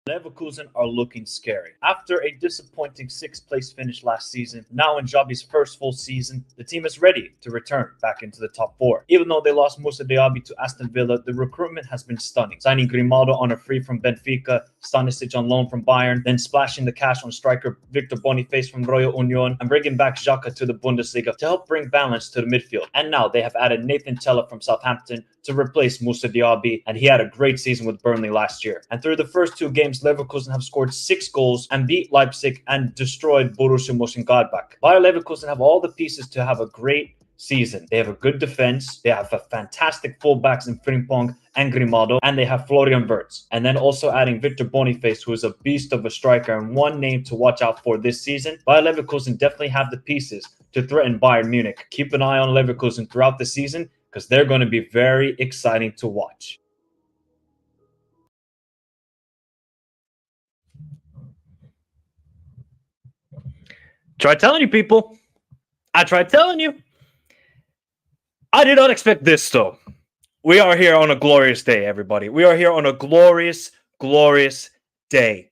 Leverkusen are looking scary. After a disappointing sixth-place finish last season, now in Xabi's first full season, the team is ready to return back into the top four. Even though they lost Moussa Diaby to Aston Villa, the recruitment has been stunning. Signing Grimaldo on a free from Benfica, Stanisic on loan from Bayern, then splashing the cash on striker Victor Boniface from Royal Union, and bringing back Xhaka to the Bundesliga to help bring balance to the midfield. And now they have added Nathan Tella from Southampton to replace Moussa Diaby, and he had a great season with Burnley last year. And through the first two games, Leverkusen have scored 6 goals and beat Leipzig and destroyed Borussia Mönchengladbach. Bayer Leverkusen have all the pieces to have a great season. They have a good defense, they have a fantastic fullbacks in Frimpong and Grimaldo, and they have Florian Wirtz. And then also adding Victor Boniface, who is a beast of a striker and one name to watch out for this season. Bayer Leverkusen definitely have the pieces to threaten Bayern Munich. Keep an eye on Leverkusen throughout the season, because they're going to be very exciting to watch. Tried telling you, people. I tried telling you. I did not expect this, though. We are here on a glorious day, everybody. We are here on a glorious, glorious day.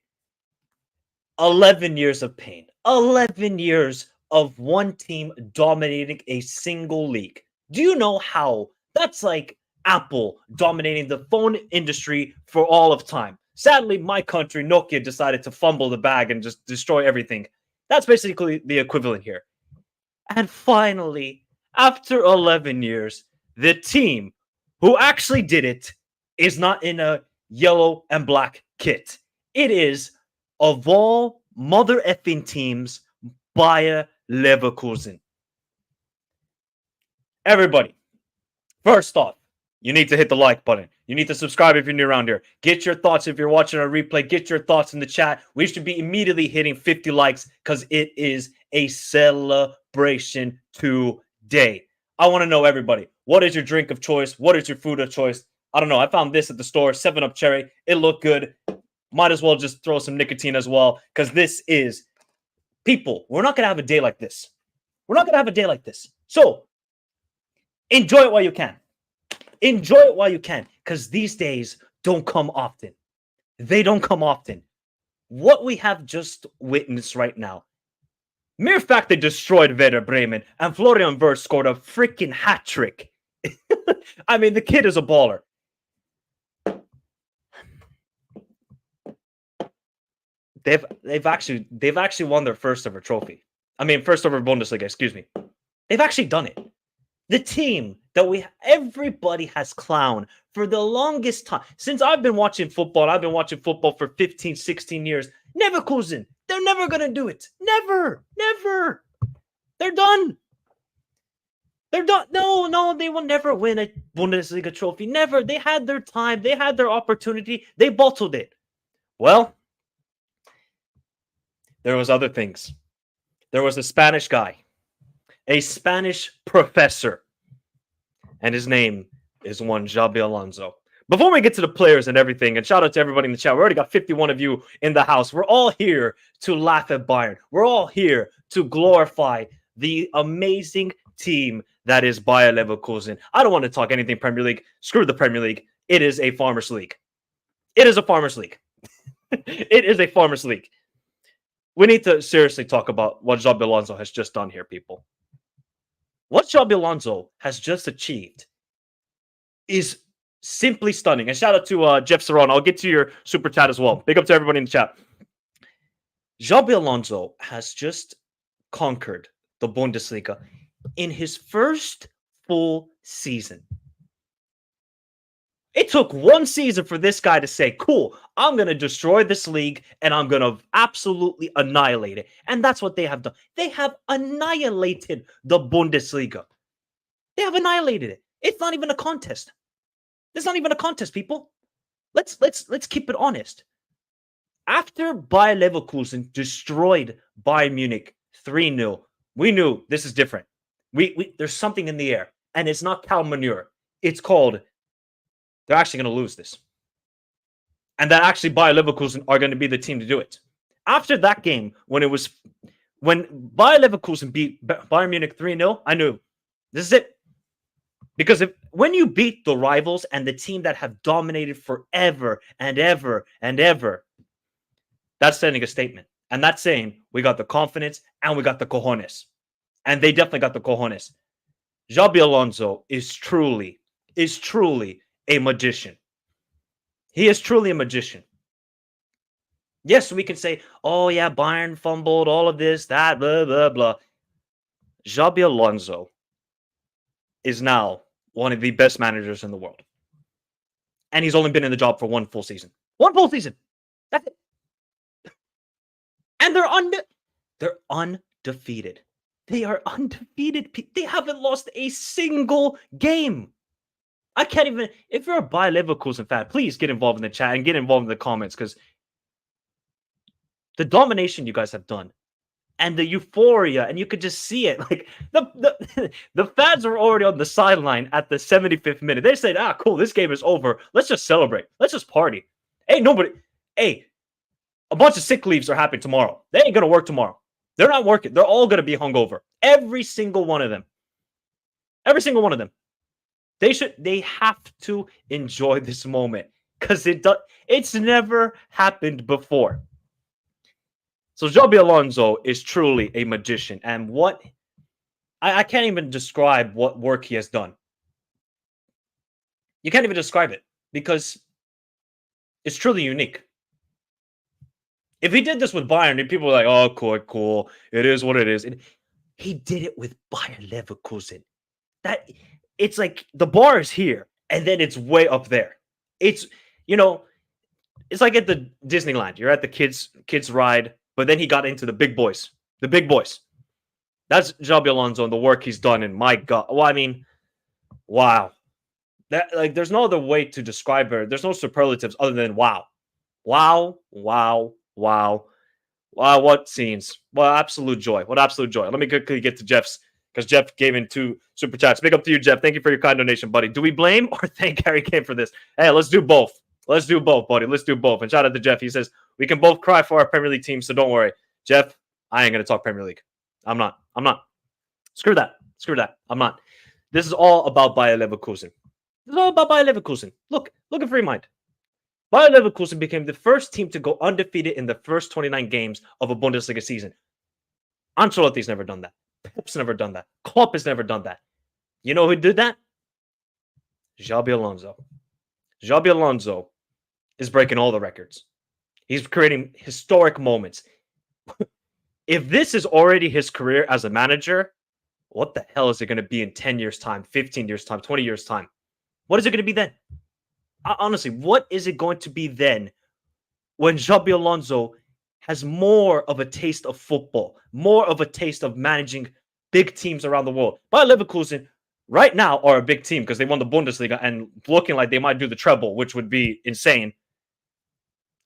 11 years of pain. 11 years of one team dominating a single league. Do you know how that's like Apple dominating the phone industry for all of time? Sadly, my country, Nokia, decided to fumble the bag and just destroy everything. That's basically the equivalent here. And finally, after 11 years, the team who actually did it is not in a yellow and black kit. It is, of all mother effing teams, Bayer Leverkusen. Everybody, first off, you need to hit the like button. You need to subscribe if you're new around here. Get your thoughts if you're watching a replay. Get your thoughts in the chat. We should be immediately hitting 50 likes because it is a celebration today. I want to know, everybody, what is your drink of choice? What is your food of choice? I don't know. I found this at the store, 7-Up Cherry. It looked good. Might as well just throw some nicotine as well, because this is, people, we're not going to have a day like this. We're not going to have a day like this. So, enjoy it while you can. Enjoy it while you can, because these days don't come often. They don't come often. What we have just witnessed right now, mere fact they destroyed Werder Bremen and Florian Wirtz scored a freaking hat trick. I mean, the kid is a baller. They've actually won their first ever trophy. I mean, first ever Bundesliga, excuse me. They've actually done it. The team that everybody has clowned for the longest time. Since I've been watching football, I've been watching football for 15, 16 years. Leverkusen, they're never going to do it. Never. They're done. They're done. No, they will never win a Bundesliga trophy. Never. They had their time. They had their opportunity. They bottled it. Well, there was other things. There was a Spanish guy. A Spanish professor. And his name is one Xabi Alonso. Before we get to the players and everything, and shout out to everybody in the chat. We already got 51 of you in the house. We're all here to laugh at Bayern. We're all here to glorify the amazing team that is Bayer Leverkusen. I don't want to talk anything Premier League. Screw the Premier League. It is a Farmers League. It is a Farmers League. It is a Farmers League. We need to seriously talk about what Xabi Alonso has just done here, people. What Xabi Alonso has just achieved is simply stunning. And shout out to Jeff Serrano. I'll get to your super chat as well. Big up to everybody in the chat. Xabi Alonso has just conquered the Bundesliga in his first full season. It took one season for this guy to say, cool, I'm going to destroy this league and I'm going to absolutely annihilate it. And that's what they have done. They have annihilated the Bundesliga. They have annihilated it. It's not even a contest. It's not even a contest, people. Let's keep it honest. After Bayer Leverkusen destroyed Bayern Munich 3-0, we knew this is different. There's something in the air, and it's not cow manure. It's called they're actually going to lose this. And that actually Bayer Leverkusen are going to be the team to do it. After that game, when Bayer Leverkusen beat Bayern Munich 3-0, I knew this is it. Because when you beat the rivals and the team that have dominated forever and ever and ever, that's sending a statement. And that's saying we got the confidence and we got the cojones. And they definitely got the cojones. Xabi Alonso is truly a magician. He is truly a magician. Yes, we can say, oh yeah, Bayern fumbled, all of this, that, blah, blah, blah. Xabi Alonso is now one of the best managers in the world. And he's only been in the job for one full season. One full season. That's it. And they're undefeated. They are undefeated. They haven't lost a single game. I can't even... If you're a Bayer Leverkusen fan, please get involved in the chat and get involved in the comments, because the domination you guys have done and the euphoria, and you could just see it. Like the fans were already on the sideline at the 75th minute. They said, cool, this game is over. Let's just celebrate. Let's just party. Hey, a bunch of sick leaves are happening tomorrow. They ain't going to work tomorrow. They're not working. They're all going to be hungover. Every single one of them. Every single one of them. They have to enjoy this moment, because it's never happened before. So Xabi Alonso is truly a magician, and I can't even describe what work he has done. You can't even describe it, because it's truly unique. If he did this with Bayern, people were like, oh, cool. It is what it is. He did it with Bayer Leverkusen. It's like the bar is here, and then it's way up there. It's like at the Disneyland. You're at the kids ride, but then he got into the big boys. The big boys. That's Xabi Alonso and the work he's done. And my God, well, I mean, wow. There's no other way to describe it. There's no superlatives other than wow. Wow. Wow, what scenes. Well, absolute joy. What absolute joy. Let me quickly get to Jeff's, because Jeff gave in 2 super chats. Big up to you, Jeff. Thank you for your kind donation, buddy. Do we blame or thank Harry Kane for this? Hey, let's do both. Let's do both, buddy. Let's do both. And shout out to Jeff. He says, we can both cry for our Premier League team, so don't worry. Jeff, I ain't going to talk Premier League. I'm not. Screw that. I'm not. This is all about Bayer Leverkusen. Look at free mind. Bayer Leverkusen became the first team to go undefeated in the first 29 games of a Bundesliga season. Ancelotti's never done that. Pep's never done that. Klopp has never done that. You know who did that? Xabi Alonso. Xabi Alonso is breaking all the records. He's creating historic moments. If this is already his career as a manager, what the hell is it going to be in 10 years' time, 15 years' time, 20 years' time? What is it going to be then? Honestly, what is it going to be then when Xabi Alonso has more of a taste of football, more of a taste of managing big teams around the world? Bayer Leverkusen right now are a big team because they won the Bundesliga and looking like they might do the treble, which would be insane.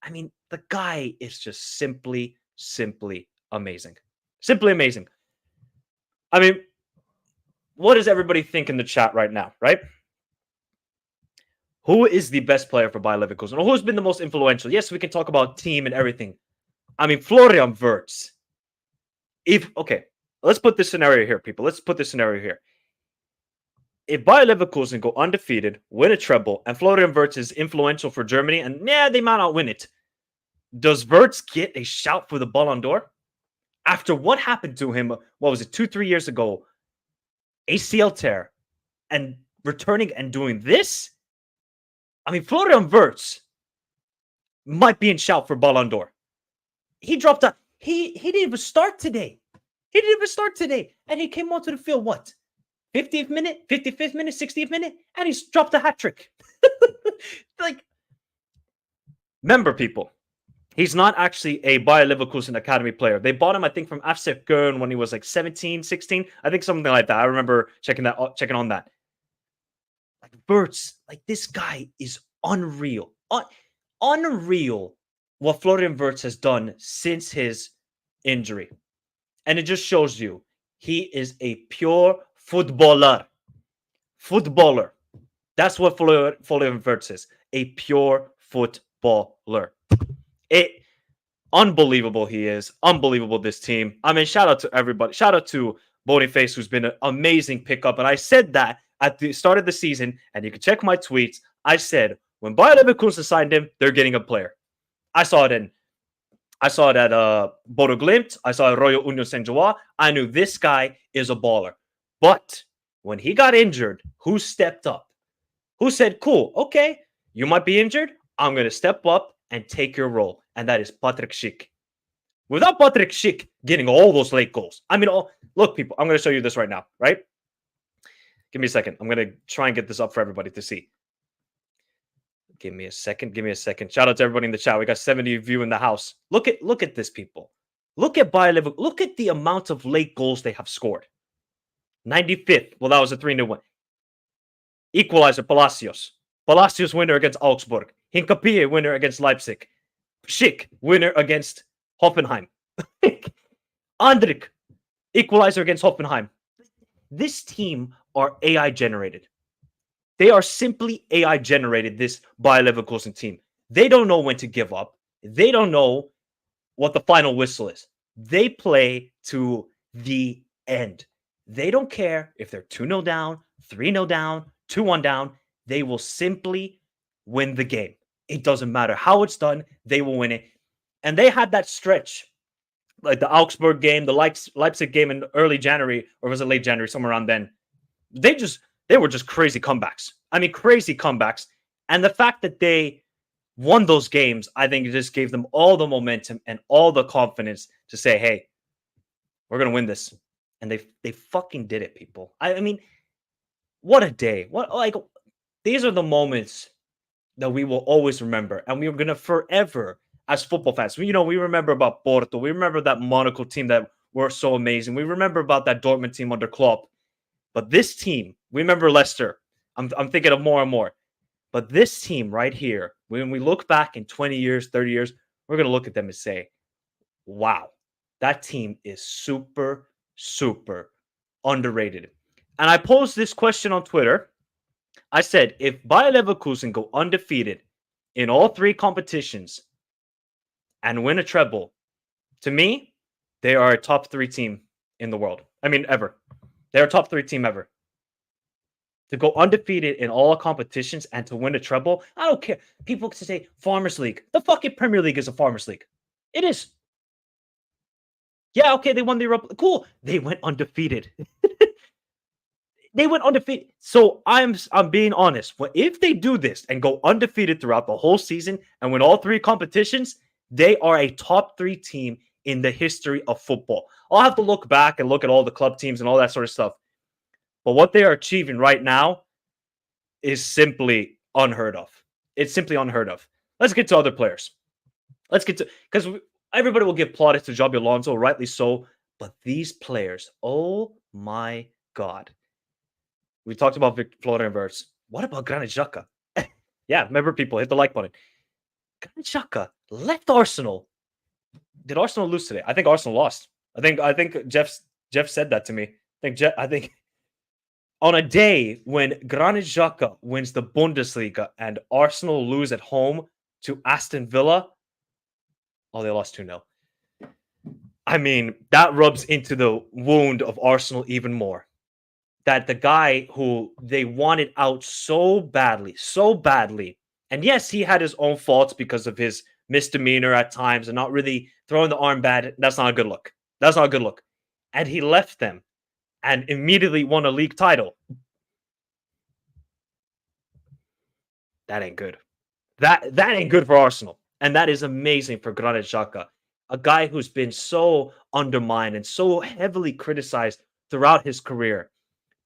I mean, the guy is just simply amazing. Simply amazing. I mean, what does everybody think in the chat right now, right? Who is the best player for Bayer Leverkusen? Or who's been the most influential? Yes, we can talk about team and everything. I mean, Florian Wirtz. Okay, let's put this scenario here, people. Let's put this scenario here. If Bayer Leverkusen go undefeated, win a treble, and Florian Wirtz is influential for Germany, and they might not win it, does Wirtz get a shout for the Ballon d'Or? After what happened to him, what was it, 2-3 years ago, ACL tear, and returning and doing this? I mean, Florian Wirtz might be in shout for Ballon d'Or. He dropped out. He didn't even start today. He didn't even start today. And he came onto the field, what? 50th minute, 55th minute, 60th minute, and he's dropped a hat trick. Like, remember, people, he's not actually a Bayer Leverkusen academy player. They bought him, I think, from FC Köln when he was like 17, 16. I think something like that. I remember checking on that. Like, Wirtz, like, this guy is unreal. Unreal what Florian Wirtz has done since his injury. And it just shows you he is a pure footballer. Footballer. That's what Florian Wirtz is. A pure footballer. Unbelievable he is. Unbelievable this team. I mean, shout out to everybody. Shout out to Boniface, who's been an amazing pickup. And I said that at the start of the season, and you can check my tweets. I said, when Bayer Leverkusen signed him, they're getting a player. I saw it at Bodo Glimt. I saw it Royal Union Saint-Gilloise. I knew this guy is a baller. But when he got injured, who stepped up? Who said, cool, okay, you might be injured. I'm going to step up and take your role. And that is Patrick Schick. Without Patrick Schick getting all those late goals. I mean, look, people, I'm going to show you this right now, right? Give me a second. I'm going to try and get this up for everybody to see. Give me a second. Shout out to everybody in the chat. We got 70 of you in the house. Look at this, people. Look at Bayer Leverkusen. Look at the amount of late goals they have scored. 95th. Well, that was a 3-0 win. Equalizer, Palacios. Palacios winner against Augsburg. Hinkapie winner against Leipzig. Schick winner against Hoffenheim. Andrik equalizer against Hoffenheim. This team are AI generated. They are simply AI generated, this Bayer Leverkusen team. They don't know when to give up. They don't know what the final whistle is. They play to the end. They don't care if they're 2-0 down, 3-0 down, 2-1 down. They will simply win the game. It doesn't matter how it's done. They will win it. And they had that stretch, like the Augsburg game, the Leipzig game in early January, or was it late January, somewhere around then. They were just crazy comebacks. I mean, crazy comebacks. And the fact that they won those games, I think it just gave them all the momentum and all the confidence to say, hey, we're going to win this. And they fucking did it, people. I mean, what a day. These are the moments that we will always remember. And we're going to forever, as football fans, we remember about Porto. We remember that Monaco team that were so amazing. We remember about that Dortmund team under Klopp. But this team, we remember Leicester. I'm thinking of more and more. But this team right here, when we look back in 20 years, 30 years, we're going to look at them and say, wow, that team is super, super underrated. And I posed this question on Twitter. I said, if Bayer Leverkusen go undefeated in all 3 competitions and win a treble, to me, they are a top 3 team in the world. I mean, ever. They're a top 3 team ever. To go undefeated in all competitions and to win a treble, I don't care. People can say Farmers League. The fucking Premier League is a Farmers League. It is. Yeah, okay, they won the Europa. Cool. They went undefeated. They went undefeated. So I'm being honest. Well, if they do this and go undefeated throughout the whole season and win all 3 competitions, they are a top 3 team in the history of football. I'll have to look back and look at all the club teams and all that sort of stuff. But what they are achieving right now is simply unheard of. It's simply unheard of. Let's get to other players. Because everybody will give plaudits to Xabi Alonso, rightly so. But these players, oh my God. We talked about Florian Wirtz. What about Granit Xhaka? Yeah, remember, people, hit the like button. Granit Xhaka left Arsenal. Did Arsenal lose today? I think Arsenal lost. I think Jeff said that to me. I think on a day when Granit Xhaka wins the Bundesliga and Arsenal lose at home to Aston Villa, they lost 2-0. I mean, that rubs into the wound of Arsenal even more. That the guy who they wanted out so badly, and yes, he had his own faults because of his misdemeanor at times and not really throwing the armband. That's not a good look. And he left them and immediately won a league title. That ain't good. That ain't good for Arsenal. And that is amazing for Granit Xhaka. a guy who's been so undermined and so heavily criticized throughout his career,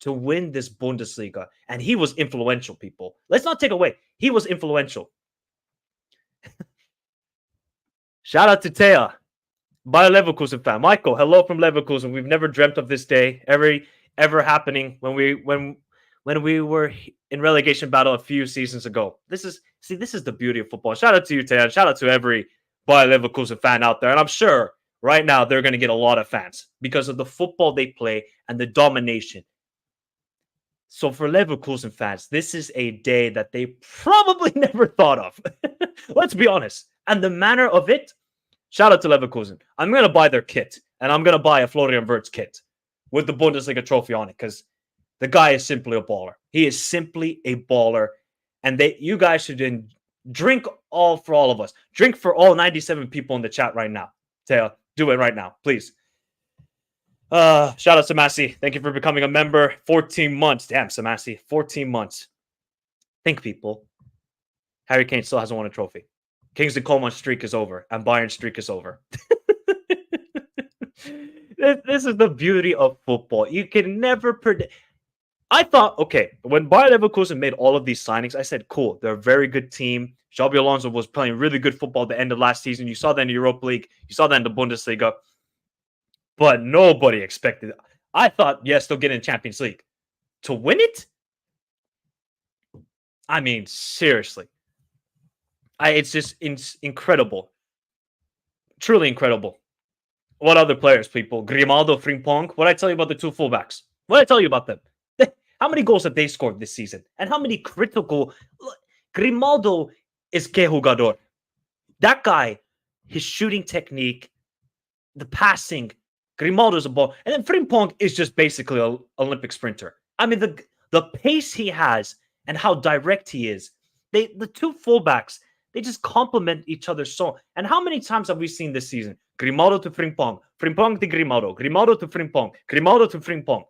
to win this Bundesliga. And he was influential, people. Let's not take away. He was influential. Shout out to Thea, Bayer Leverkusen fan. Michael, hello from Leverkusen. We've never dreamt of this day ever happening when we were in relegation battle a few seasons ago. This is the beauty of football. Shout out to you, Thea. Shout out to every Bayer Leverkusen fan out there. And I'm sure right now they're going to get a lot of fans because of the football they play and the domination. So for Leverkusen fans, this is a day that they probably never thought of. Let's be honest. And the manner of it, shout out to Leverkusen. I'm going to buy their kit, and I'm going to buy a Florian Wirtz kit with the Bundesliga trophy on it because the guy is simply a baller. He is simply a baller. And you guys should drink all for all of us. Drink for all 97 people in the chat right now. Teo, do it right now, please. Shout out to Samasi. Thank you for becoming a member. 14 months. Damn, Samasi. 14 months. Think, people. Harry Kane still hasn't won a trophy. Kingsley Coman's streak is over. And Bayern's streak is over. This is the beauty of football. You can never predict. I thought, okay, when Bayer Leverkusen made all of these signings, I said, cool. They're a very good team. Xabi Alonso was playing really good football at the end of last season. You saw that in the Europa League. You saw that in the Bundesliga. But nobody expected it. I thought, yes, they'll get in Champions League. To win it? I mean, seriously. It's just incredible. Truly incredible. What other players, people? Grimaldo, Frimpong. What did I tell you about the two fullbacks? What did I tell you about them? How many goals have they scored this season? And how many critical... Grimaldo is que jugador. That guy, his shooting technique, the passing... Grimaldo's a ball. And then Frimpong is just basically an Olympic sprinter. I mean, the pace he has and how direct he is. The two fullbacks, they just complement each other so. And how many times have we seen this season? Grimaldo to Frimpong. Frimpong to Grimaldo. Grimaldo to Frimpong. Grimaldo to Frimpong.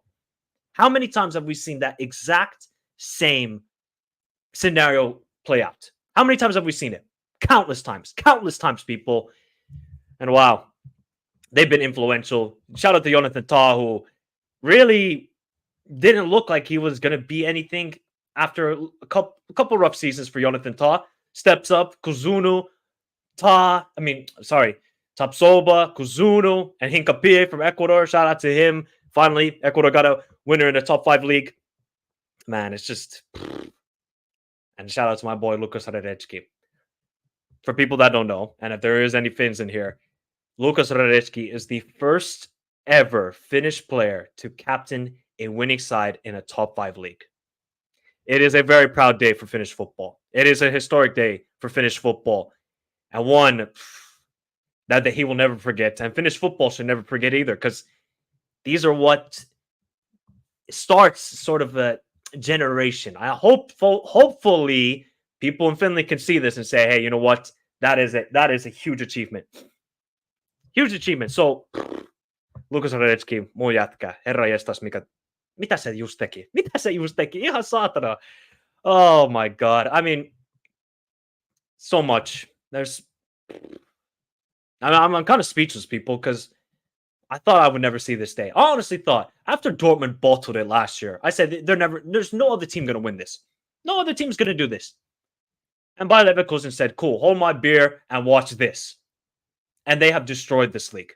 How many times have we seen that exact same scenario play out? How many times have we seen it? Countless times. Countless times, people. And wow. They've been influential. Shout out to Jonathan Tah, who really didn't look like he was going to be anything after a couple rough seasons for Jonathan Tah. Steps up, Tapsoba, Kuzunu, and Hincapie from Ecuador. Shout out to him. Finally, Ecuador got a winner in the top 5 league. Man, it's just... And shout out to my boy, Lucas Radecki. For people that don't know, and if there is any Finns in here, Lucas Radecki is the first ever Finnish player to captain a winning side in a top 5 league. It is a very proud day for Finnish football. It is a historic day for Finnish football. And one that he will never forget. And Finnish football should never forget either, because these are what starts sort of a generation. Hopefully people in Finland can see this and say, hey, you know what? That is a huge achievement. Huge achievement. So, Lukas Radecki, mun jätkä, herra jestas, mitä se just teki? Mitä se just teki? Ihan saatana. Oh my God. I mean, so much. I'm kind of speechless, people, because I thought I would never see this day. I honestly thought, after Dortmund bottled it last year, I said, there's no other team going to win this. No other team's going to do this. And Bayer Leverkusen said, cool, hold my beer and watch this. And they have destroyed this league.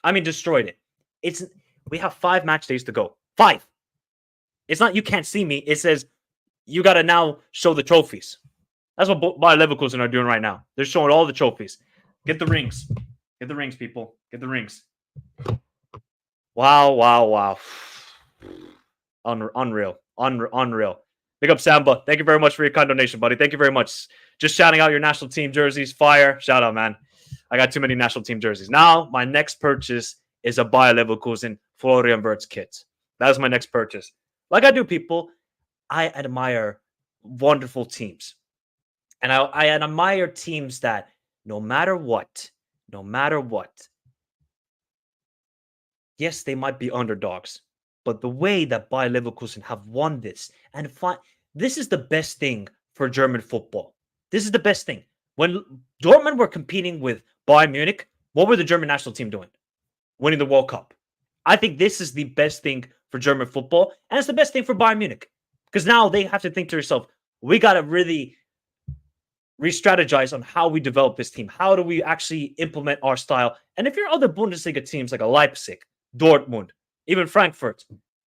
I mean, destroyed it. We have 5 match days to go. 5. It's not you can't see me. It says you got to now show the trophies. That's what Bayer Leverkusen are doing right now. They're showing all the trophies. Get the rings. Get the rings, people. Get the rings. Wow. Unreal. Unreal. Big up, Samba. Thank you very much for your kind donation, buddy. Thank you very much. Just shouting out your national team jerseys. Fire. Shout out, man. I got too many national team jerseys. Now, my next purchase is a Bayer Leverkusen Florian Wirtz kit. That is my next purchase. Like I do, people, I admire wonderful teams. And I admire teams that no matter what, yes, they might be underdogs, but the way that Bayer Leverkusen have won this, and this is the best thing for German football. This is the best thing. When Dortmund were competing with Bayern Munich, What were the German national team doing? Winning the World Cup. I think this is the best thing for German football, and it's the best thing for Bayern Munich. Because now they have to think to themselves, we got to really re-strategize on how we develop this team. How do we actually implement our style? And if you're other Bundesliga teams like a Leipzig, Dortmund, even Frankfurt,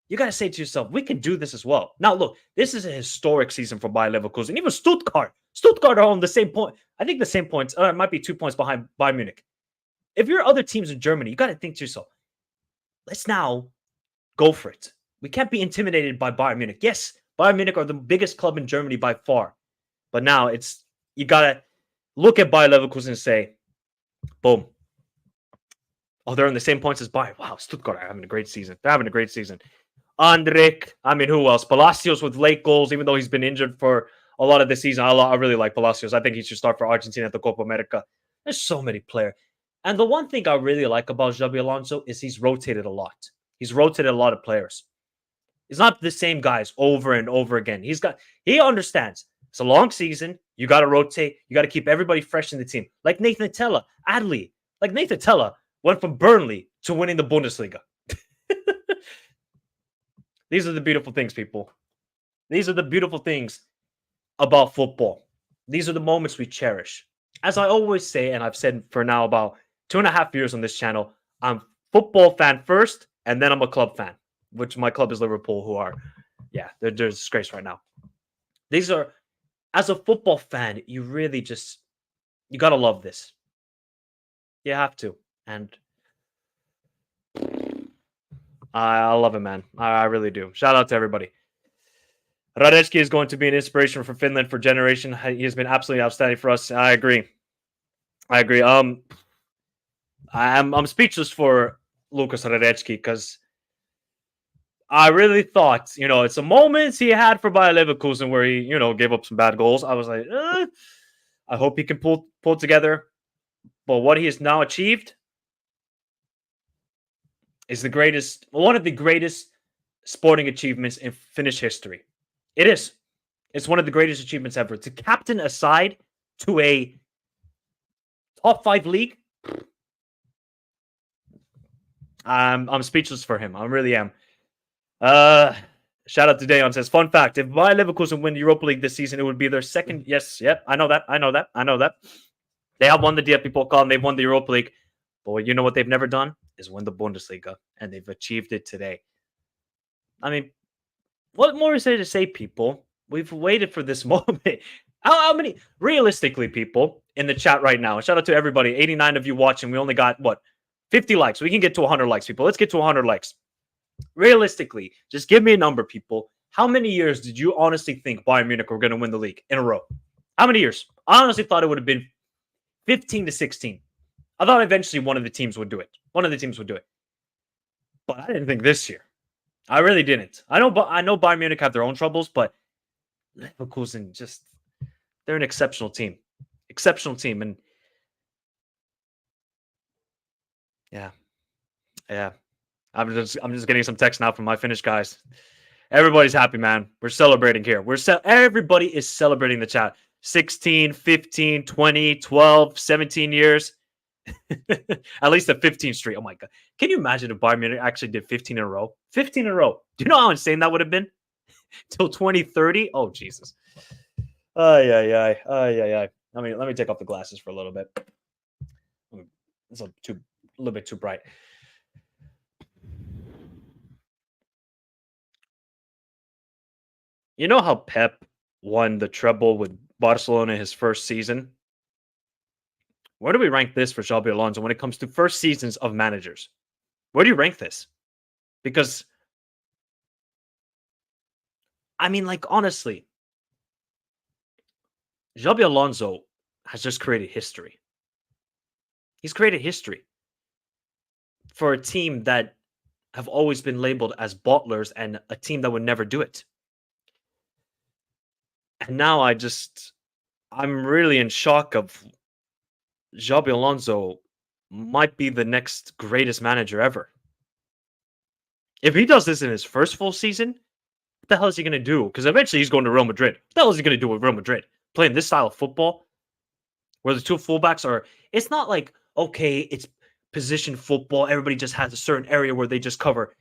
you got to say to yourself, we can do this as well. Now, look, this is a historic season for Bayer Leverkusen. Even Stuttgart. Stuttgart are on the same point. I think the same points. It might be 2 points behind Bayern Munich. If you're other teams in Germany, you got to think to yourself, let's now go for it. We can't be intimidated by Bayern Munich. Yes, Bayern Munich are the biggest club in Germany by far. But now you got to look at Bayer Leverkusen and say, boom. Oh, they're in the same points as Bayern. Wow, Stuttgart are having a great season. They're having a great season. Andrik, I mean, who else? Palacios with late goals, even though he's been injured for a lot of the season. I really like Palacios. I think he should start for Argentina at the Copa America. There's so many players. And the one thing I really like about Xabi Alonso is he's rotated a lot. He's rotated a lot of players. He's not the same guys over and over again. He understands. It's a long season. You got to rotate. You got to keep everybody fresh in the team. Like Nathan Tella, Adley. Like Nathan Tella went from Burnley to winning the Bundesliga. These are the beautiful things, people. These are the beautiful things about football. These are the moments we cherish. As I always say, and I've said for now about 2.5 years on this channel, I'm football fan first, and then I'm a club fan, which my club is Liverpool, who are, they're disgraced right now. These are, as a football fan, you really you got to love this. You have to. And I love it, man. I really do. Shout out to everybody. Radecki is going to be an inspiration for Finland for generation. He has been absolutely outstanding for us. I agree. I'm speechless for Lucas Radecki because I really thought, it's a moment he had for Bayer Leverkusen where he, gave up some bad goals. I was like, I hope he can pull together. But what he has now achieved is one of the greatest sporting achievements in Finnish history. It is. It's one of the greatest achievements ever. To captain a side to a top 5 league, I'm speechless for him. I really am. Shout out to Dayon says, fun fact, if Bayer Leverkusen win the Europa League this season, it would be their second. Yes, I know that. They have won the DFB Pokal and they've won the Europa League. But you know what they've never done is win the Bundesliga, and they've achieved it today. I mean, what more is there to say, people? We've waited for this moment. How many, realistically, people in the chat right now, shout out to everybody, 89 of you watching. We only got, 50 likes. We can get to 100 likes, people. Let's get to 100 likes. Realistically, just give me a number, people. How many years did you honestly think Bayern Munich were going to win the league in a row? How many years? I honestly thought it would have been 15 to 16. I thought eventually one of the teams would do it. But I didn't think this year. I really didn't. I know Bayern Munich have their own troubles, but Leverkusen they're an exceptional team. And yeah. I'm just getting some text now from my Finnish guys. Everybody's happy, man. We're celebrating here. Everybody is celebrating the chat. 16, 15, 20, 12, 17 years. At least a 15 streak. Oh my god. Can you imagine if Bayern Munich actually did 15 in a row? 15 in a row. Do you know how insane that would have been? Till 2030? Oh, Jesus. Ay. I mean, let me take off the glasses for a little bit. It's a little bit too bright. You know how Pep won the treble with Barcelona his first season? Where do we rank this for Xabi Alonso when it comes to first seasons of managers? Where do you rank this? Because, I mean, honestly, Xabi Alonso has just created history. He's created history for a team that have always been labeled as bottlers and a team that would never do it. And now I'm really in shock of Xabi Alonso might be the next greatest manager ever. If he does this in his first full season, what the hell is he going to do? Because eventually he's going to Real Madrid. What the hell is he going to do with Real Madrid? Playing this style of football where the two fullbacks are... It's not like okay, it's position football. Everybody just has a certain area where they just cover.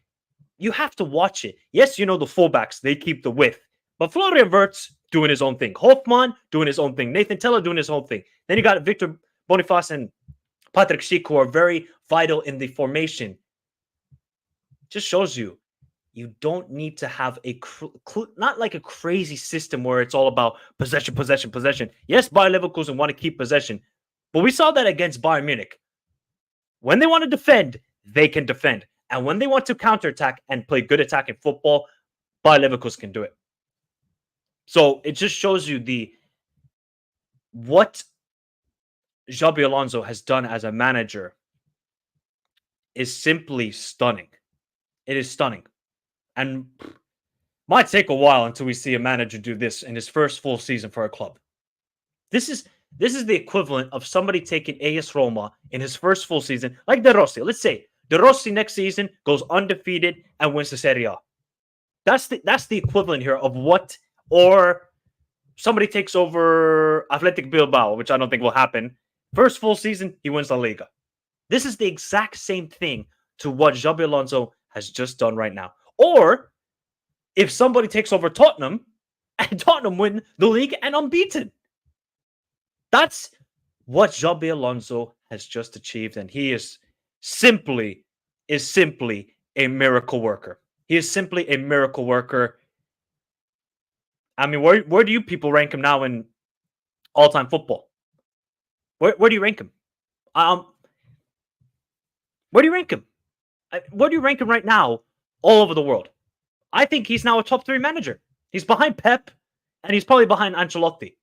You have to watch it. Yes, the fullbacks, they keep the width. But Florian Wirtz doing his own thing. Hoffman doing his own thing. Nathan Teller doing his own thing. Then you got Victor Boniface and Patrick Schick, who are very vital in the formation. Just shows you don't need to have not like a crazy system where it's all about possession. Yes, Bayern Leverkusen want to keep possession, but we saw that against Bayern Munich. When they want to defend, they can defend. And when they want to counterattack and play good attacking football, Bayern Leverkusen can do it. So it just shows you what Xabi Alonso has done as a manager is simply stunning. It is stunning. And might take a while until we see a manager do this in his first full season for a club. This is the equivalent of somebody taking AS Roma in his first full season, like De Rossi. Let's say De Rossi next season goes undefeated and wins the Serie A. That's the equivalent here of what, or somebody takes over Athletic Bilbao, which I don't think will happen. First full season, he wins La Liga. This is the exact same thing to what Xabi Alonso has just done right now. Or if somebody takes over Tottenham and Tottenham win the league and unbeaten. That's what Xabi Alonso has just achieved, and he is simply a miracle worker. He is simply a miracle worker. I mean, where do you people rank him now in all-time football? Where do you rank him? Where do you rank him? Where do you rank him right now all over the world? I think he's now a top 3 manager. He's behind Pep, and he's probably behind Ancelotti.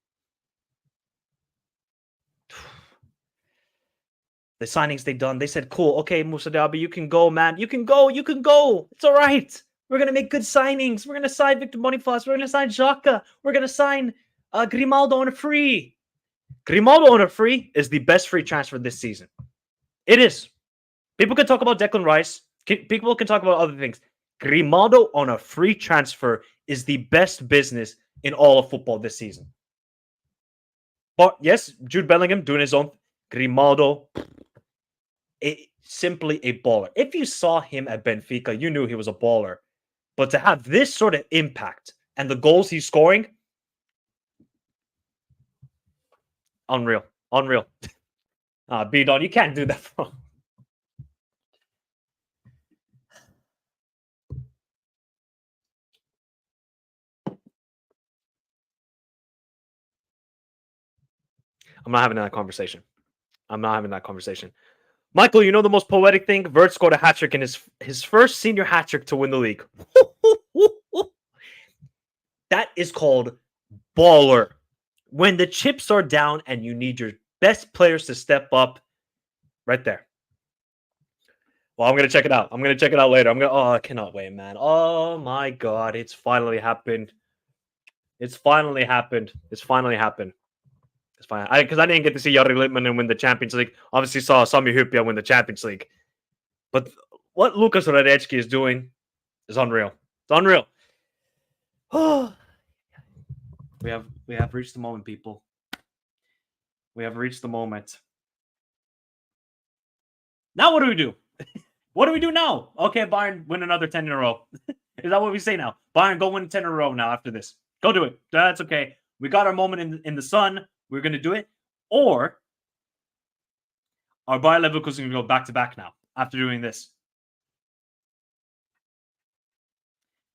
The signings they done, they said, cool, okay, Moussa Diaby, you can go, man. You can go. It's all right. We're going to make good signings. We're going to sign Victor Boniface. We're going to sign Xhaka. We're going to sign Grimaldo on a free. Grimaldo on a free is the best free transfer this season. It is. People can talk about Declan Rice. People can talk about other things. Grimaldo on a free transfer is the best business in all of football this season. But yes, Jude Bellingham doing his own. Grimaldo, simply a baller. If you saw him at Benfica, you knew he was a baller. But to have this sort of impact and the goals he's scoring, unreal. B-Don, you can't do that, bro. I'm not having that conversation. Michael, you know the most poetic thing? Vert scored a hat-trick in his first senior hat-trick to win the league. That is called baller. When the chips are down and you need your best players to step up, right there. Well, I'm going to check it out. Later. I cannot wait, man. Oh my God. It's finally happened. It's fine. Because I didn't get to see Jari Littmanen win the Champions League. Obviously saw Sami Hyypiä win the Champions League. But what Lukas Radecki is doing is unreal. It's unreal. We have reached the moment, people. We have reached the moment. Now what do we do? What do we do now? Okay, Bayern win another 10 in a row. Is that what we say now? Bayern, go win 10 in a row now after this. Go do it. That's okay. We got our moment in the sun. We're going to do it. Or are Bayer Leverkusen going to go back-to-back now after doing this?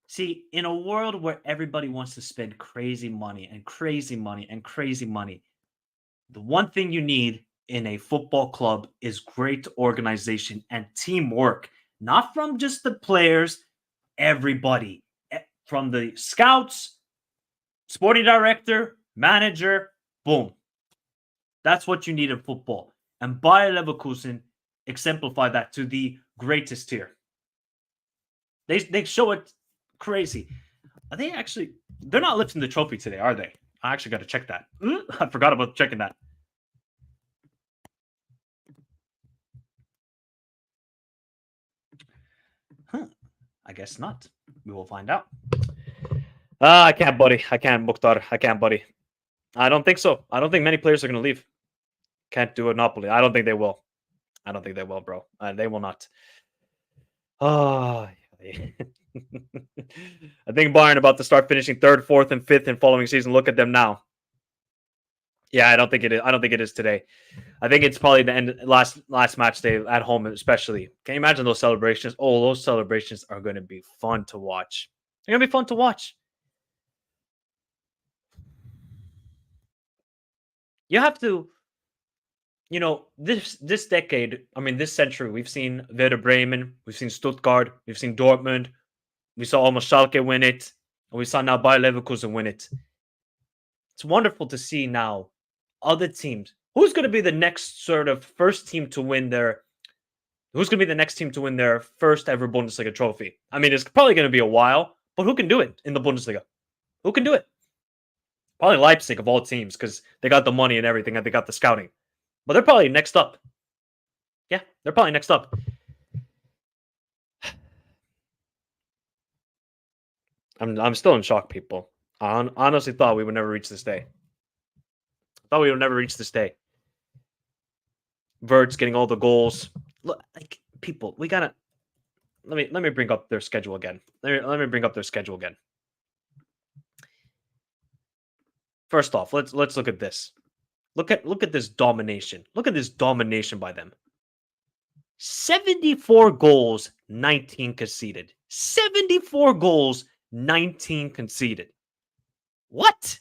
See, in a world where everybody wants to spend crazy money, the one thing you need in a football club is great organization and teamwork. Not from just the players, everybody. From the scouts, sporting director, manager, boom. That's what you need in football. And Bayer Leverkusen exemplify that to the greatest tier. They show it crazy. Are they actually... They're not lifting the trophy today, are they? I actually got to check that. I forgot about checking that. I guess not. We will find out. I can't, buddy. I can't, Mukhtar. I can't, buddy. I don't think so. I don't think many players are going to leave. Can't do a Napoli. I don't think they will. I don't think they will, bro. They will not. Oh, I think Bayern about to start finishing third, fourth, and fifth in following season. Look at them now. Yeah, I don't think it is. I don't think it is today. I think it's probably the end last match day at home, especially. Can you imagine those celebrations? Oh, those celebrations are going to be fun to watch. They're going to be fun to watch. You have to, this decade, I mean, this century, we've seen Werder Bremen, we've seen Stuttgart, we've seen Dortmund, we saw almost Schalke win it, and we saw now Bayer Leverkusen win it. It's wonderful to see now other teams. Who's going to be the next sort of first team to win their? Who's going to be the next team to win their first ever Bundesliga trophy? I mean, it's probably going to be a while, but who can do it in the Bundesliga? Who can do it? Probably Leipzig of all teams because they got the money and everything, and they got the scouting. But they're probably next up. Yeah, they're probably next up. I'm still in shock, people. I honestly thought we would never reach this day. Vert's getting all the goals. Look, like people, we gotta. Let me bring up their schedule again. Let me bring up their schedule again. First off, let's look at this. Look at this domination. Look at this domination by them. 74 goals, 19 conceded. 74 goals, 19 conceded. What?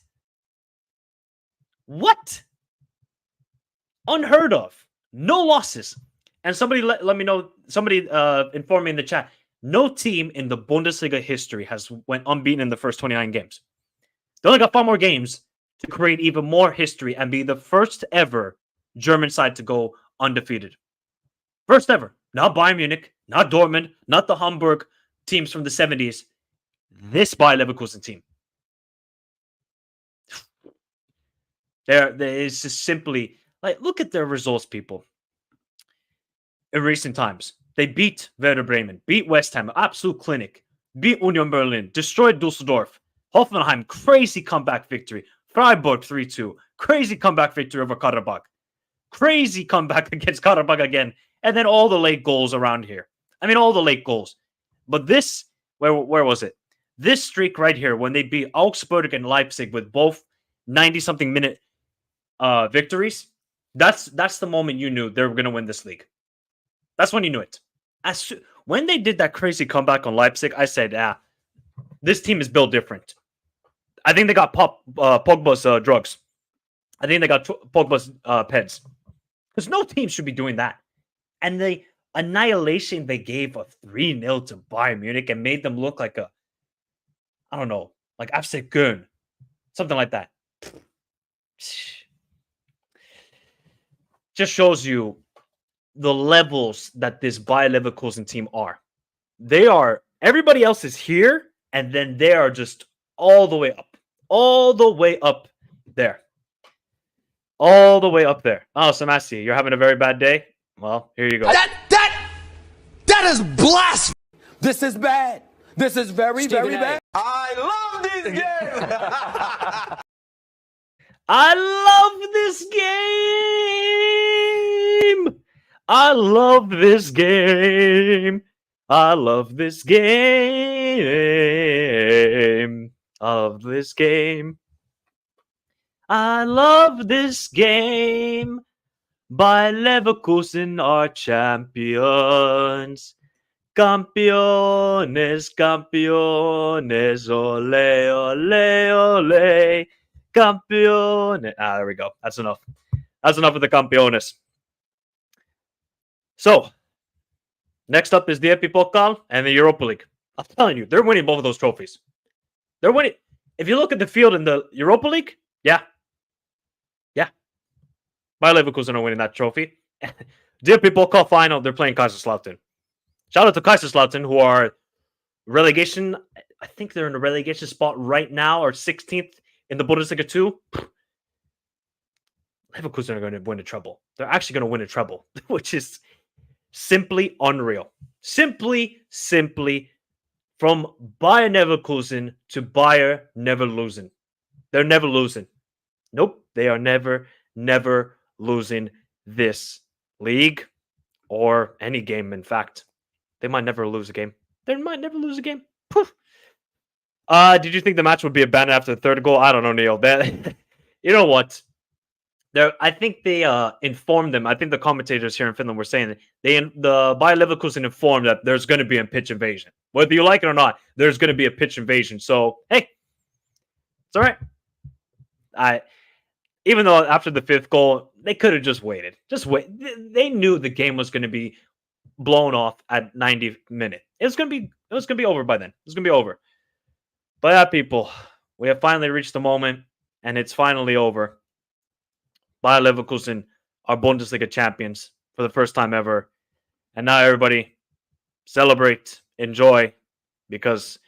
Unheard of. No losses. And somebody let me know. Somebody inform me in the chat. No team in the Bundesliga history has went unbeaten in the first 29 games. They only got 5 more games to create even more history and be the first ever German side to go undefeated. First ever. Not Bayern Munich, not Dortmund, not the Hamburg teams from the 70s. This Bayer Leverkusen team. There is just simply, like, look at their results, people. In recent times, they beat Werder Bremen, beat West Ham, absolute clinic, beat Union Berlin, destroyed Dusseldorf, Hoffenheim, crazy comeback victory, Freiburg 3-2, crazy comeback victory over Karabakh, crazy comeback against Karabakh again, and then all the late goals around here. I mean, all the late goals. But this, where was it? This streak right here, when they beat Augsburg and Leipzig with both 90-something minute victories, that's the moment you knew they were going to win this league. That's when you knew it. When they did that crazy comeback on Leipzig, I said, this team is built different. I think they got Pogba's drugs. I think they got Pogba's peds. Because no team should be doing that. And the annihilation they gave of 3-0 to Bayern Munich and made them look like I don't know, like FC Köln. Something like that. Just shows you the levels that this Bayer Leverkusen team are. Everybody else is here, and then they are just all the way up. All the way up there. All the way up there. Oh, Samasi, you're having a very bad day? Well, here you go. That is blasphemy. This is bad. This is very, very bad. I love this game. I love this game. I love this game. I love this game. I love this game. I love this game. Bayer Leverkusen are champions. Campeones, campeones, ole, ole, ole. Campeones. There we go. That's enough. That's enough of the campeones. So, next up is the Epipokal and the Europa League. I'm telling you, they're winning both of those trophies. They're winning. If you look at the field in the Europa League, yeah. Bayer Leverkusen are winning that trophy. The Epipokal final, they're playing Kaiserslautern. Shout out to Kaiserslautern, who are relegation. I think they're in a relegation spot right now, or 16th in the Bundesliga 2. Leverkusen are going to win a treble. They're actually going to win a treble, which is simply unreal. Simply from Bayer Leverkusen to Bayer never losing. They're never losing. Nope, they are never losing this league or any game, in fact. They might never lose a game. They might never lose a game. Poof. Did you think the match would be abandoned after the third goal? I don't know, Neil. You know what? I think they informed them. I think the commentators here in Finland were saying that the Bayer Leverkusen informed that there's going to be a pitch invasion. Whether you like it or not, there's going to be a pitch invasion. So, hey, it's all right. Even though after the fifth goal, they could have just waited. Just wait. They knew the game was going to be blown off at 90th minute. It was going to be over by then. It was going to be over. But yeah, people, we have finally reached the moment, and it's finally over. Bayer Leverkusen are Bundesliga champions for the first time ever. And now everybody celebrate, enjoy, because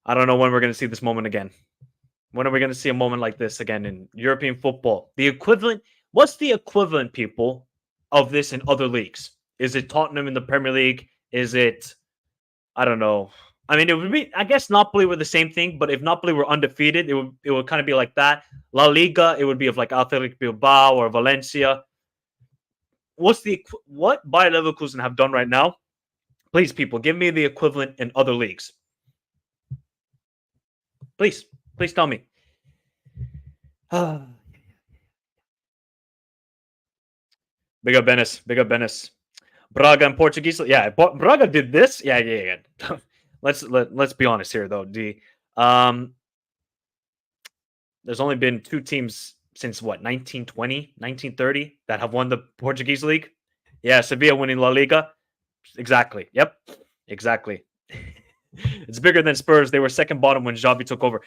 I don't know when we're going to see this moment again. When are we going to see a moment like this again in European football? What's the equivalent, people, of this in other leagues? Is it Tottenham in the Premier League? Is it, I don't know. I mean, it would be, I guess Napoli were the same thing, but if Napoli were undefeated, it would kind of be like that. La Liga, it would be of like Athletic Bilbao or Valencia. What Bayer Leverkusen have done right now? Please, people, give me the equivalent in other leagues. Please tell me. Big up Benes. Braga and Portuguese. Yeah, Braga did this. Yeah. Let's be honest here, though. There's only been two teams since 1920, 1930 that have won the Portuguese league. Yeah, Sevilla winning La Liga. Exactly. Yep. Exactly. It's bigger than Spurs. They were second bottom when Xabi took over.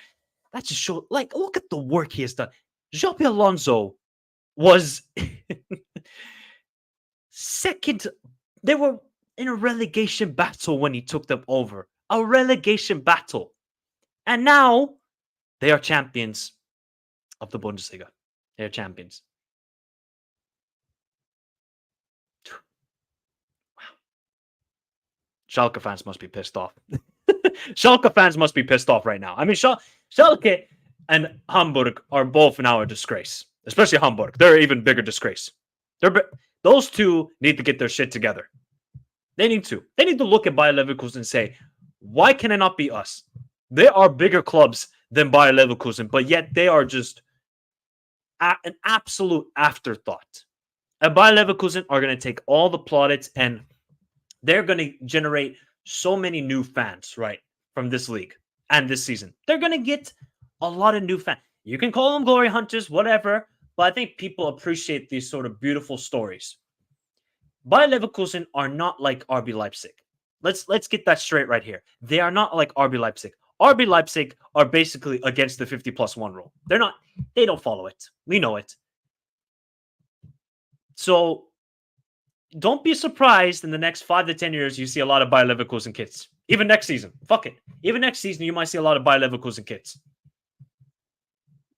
That just shows, like, look at the work he has done. Xabi Alonso was second. They were in a relegation battle when he took them over. A relegation battle. And now they are champions of the Bundesliga. They're champions. Wow. Schalke fans must be pissed off. Schalke fans must be pissed off right now. I mean, Schalke and Hamburg are both now a disgrace. Especially Hamburg. They're an even bigger disgrace. Those two need to get their shit together. They need to. They need to look at Bayer Leverkusen and say, why can it not be us? There are bigger clubs than Bayer Leverkusen, but yet they are just an absolute afterthought. And Bayer Leverkusen are going to take all the plaudits and they're going to generate so many new fans, right, from this league and this season. They're going to get a lot of new fans. You can call them glory hunters, whatever, but I think people appreciate these sort of beautiful stories. Bayer Leverkusen are not like RB Leipzig. Let's get that straight right here. They are not like RB Leipzig. RB Leipzig are basically against the 50+1 rule. They don't follow it. We know it. So don't be surprised in the next 5 to 10 years you see a lot of Bayer Leverkusen kits. Even next season. Fuck it. Even next season you might see a lot of Bayer Leverkusen kits.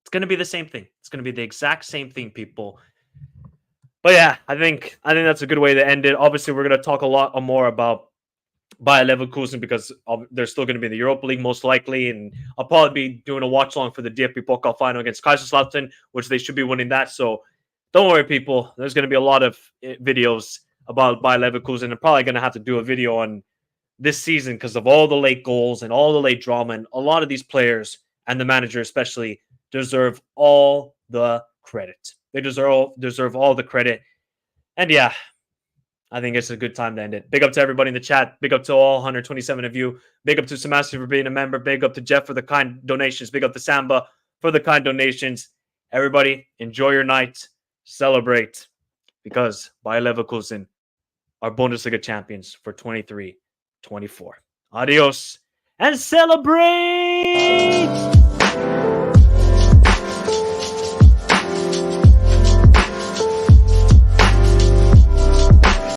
It's going to be the same thing. It's going to be the exact same thing, people. But yeah, I think that's a good way to end it. Obviously, we're going to talk a lot more about Bayer Leverkusen because they're still going to be in the Europa League most likely, and I'll probably be doing a watch along for the DFB Pokal final against Kaiserslautern, which they should be winning that. So don't worry, people. There's going to be a lot of videos about Bayer Leverkusen. I'm probably going to have to do a video on this season because of all the late goals and all the late drama, and a lot of these players and the manager especially deserve all the credit. They deserve all the credit. And yeah, I think it's a good time to end it. Big up to everybody in the chat. Big up to all 127 of you. Big up to Samasi for being a member. Big up to Jeff for the kind donations. Big up to Samba for the kind donations. Everybody, enjoy your night. Celebrate. Because Bayer Leverkusen are Bundesliga champions for 23-24. Adios. And celebrate!